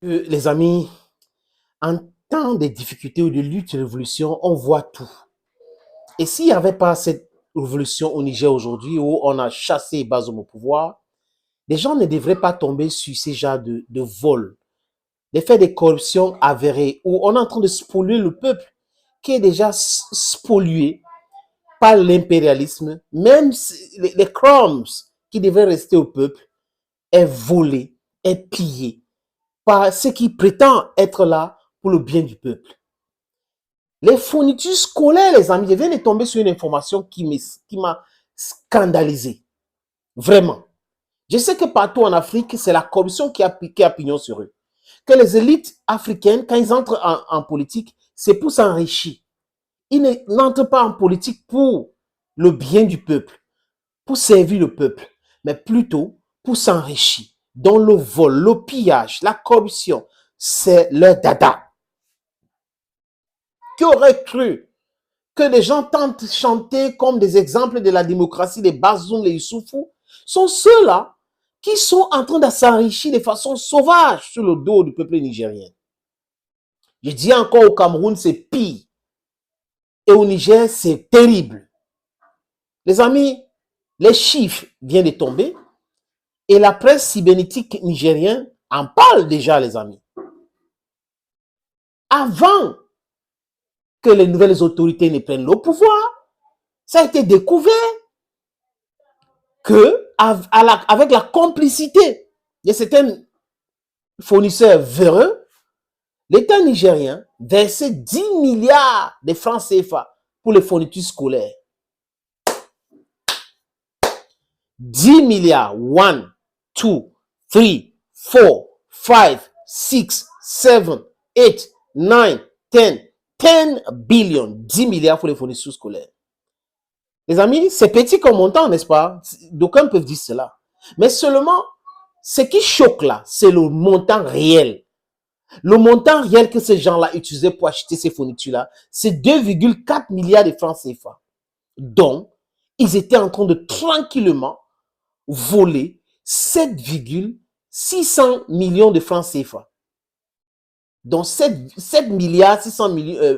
Les amis, en temps de difficultés ou de lutte de révolution, on voit tout. Et s'il n'y avait pas cette révolution au Niger aujourd'hui où on a chassé Bazoum au pouvoir, les gens ne devraient pas tomber sur ces genres de vols, des faits de corruption avérés, où on est en train de spolier le peuple qui est déjà spolié par l'impérialisme. Même les crumbs qui devaient rester au peuple est volé, est pillé par ceux qui prétendent être là pour le bien du peuple. Les fournitures scolaires, les amis, je viens de tomber sur une information qui m'a scandalisé. Vraiment. Je sais que partout en Afrique, c'est la corruption qui a pignon sur eux. Que les élites africaines, quand ils entrent en politique, c'est pour s'enrichir. Ils n'entrent pas en politique pour le bien du peuple, pour servir le peuple, mais plutôt pour s'enrichir. Dans le vol, le pillage, la corruption, c'est leur dada. Qui aurait cru que les gens tentent de chanter comme des exemples de la démocratie, les Bazoum, les Issoufou, sont ceux-là qui sont en train de s'enrichir de façon sauvage sur le dos du peuple nigérien. Je dis encore, au Cameroun, c'est pire. Et au Niger, c'est terrible. Les amis, les chiffres viennent de tomber et la presse cybernétique nigérienne en parle déjà, les amis. Avant que les nouvelles autorités ne prennent le pouvoir, ça a été découvert que avec la complicité de certains fournisseurs véreux, l'État nigérien versait 10 milliards de francs CFA pour les fournitures scolaires. 10 milliards. 1, 2, 3, 4, 5, 6, 7, 8, 9, 10. 10 billions. 10 milliards pour les fournitures scolaires. Les amis, c'est petit comme montant, n'est-ce pas? D'aucuns peuvent dire cela. Mais seulement, ce qui choque là, c'est le montant réel. Le montant réel que ces gens-là utilisaient pour acheter ces fournitures-là, c'est 2,4 milliards de francs CFA. Donc, ils étaient en train de tranquillement voler 7,600 millions de francs CFA. Donc, 7 milliards 600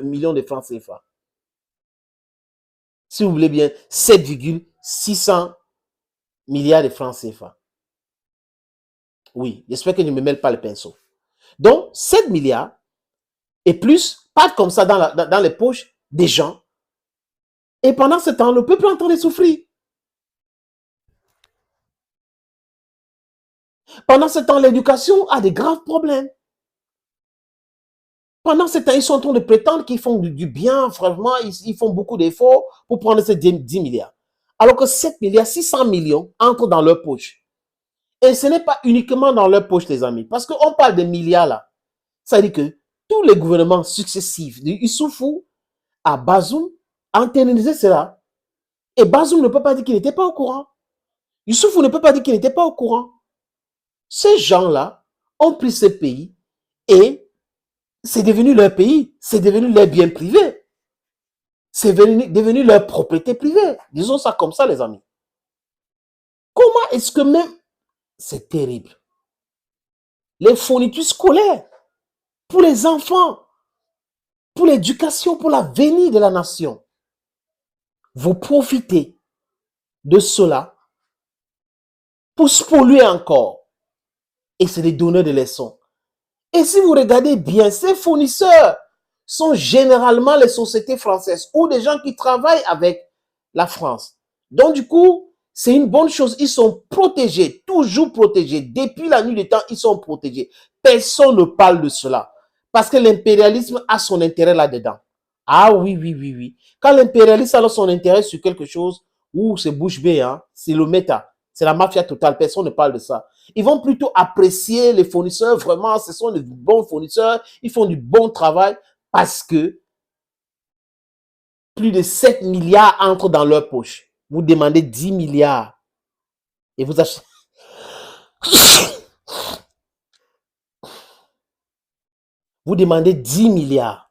millions de francs CFA. Si vous voulez bien, 7,600 milliards de francs CFA. Oui, j'espère que je ne me mêle pas le pinceau. Donc, 7 milliards et plus, pas comme ça dans les poches des gens. Et pendant ce temps, le peuple est en train de souffrir. Pendant ce temps, l'éducation a des graves problèmes. Pendant ce temps, ils sont en train de prétendre qu'ils font du bien, franchement, ils font beaucoup d'efforts pour prendre ces 10 milliards. Alors que 7 milliards, 600 millions entrent dans leur poche. Et ce n'est pas uniquement dans leur poche, les amis, parce qu'on parle de milliards là. Ça veut dire que tous les gouvernements successifs de Issoufou à Bazoum ont internalisé cela. Et Bazoum ne peut pas dire qu'il n'était pas au courant. Issoufou ne peut pas dire qu'il n'était pas au courant. Ces gens-là ont pris ce pays et c'est devenu leur pays, c'est devenu leur bien privé, c'est devenu leur propriété privée. Disons ça comme ça, les amis. Comment est-ce que même... C'est terrible. Les fournitures scolaires pour les enfants, pour l'éducation, pour l'avenir de la nation. Vous profitez de cela pour spolier encore. Et c'est des donneurs de leçons. Et si vous regardez bien, ces fournisseurs sont généralement les sociétés françaises ou des gens qui travaillent avec la France. Donc du coup, c'est une bonne chose. Ils sont protégés, toujours protégés. Depuis la nuit des temps, ils sont protégés. Personne ne parle de cela. Parce que l'impérialisme a son intérêt là-dedans. Ah oui, oui, oui, oui. Quand l'impérialisme a son intérêt sur quelque chose, c'est bouche bée, hein, c'est le méta. C'est la mafia totale, personne ne parle de ça. Ils vont plutôt apprécier les fournisseurs, vraiment, ce sont de bons fournisseurs, ils font du bon travail parce que plus de 7 milliards entrent dans leur poche. Vous demandez 10 milliards et vous achetez... Vous demandez 10 milliards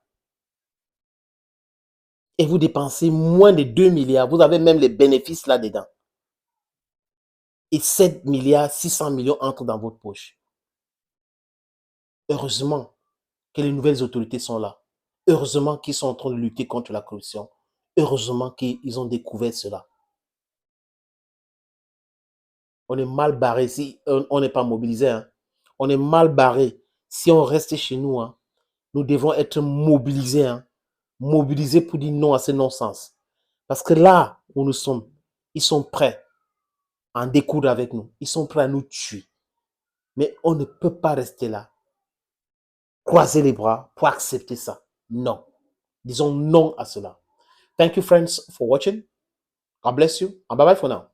et vous dépensez moins de 2 milliards. Vous avez même les bénéfices là-dedans. Et 7 milliards, 600 millions entrent dans votre poche. Heureusement que les nouvelles autorités sont là. Heureusement qu'ils sont en train de lutter contre la corruption. Heureusement qu'ils ont découvert cela. On est mal barré si on n'est pas mobilisé. Hein. On est mal barré si on reste chez nous. Hein. Nous devons être mobilisés. Hein. Mobilisés pour dire non à ce non-sens. Parce que là où nous sommes, ils sont prêts à en découdre avec nous. Ils sont prêts à nous tuer. Mais on ne peut pas rester là, croiser les bras pour accepter ça. Non. Disons non à cela. Thank you, friends, for watching. God bless you. And bye-bye for now.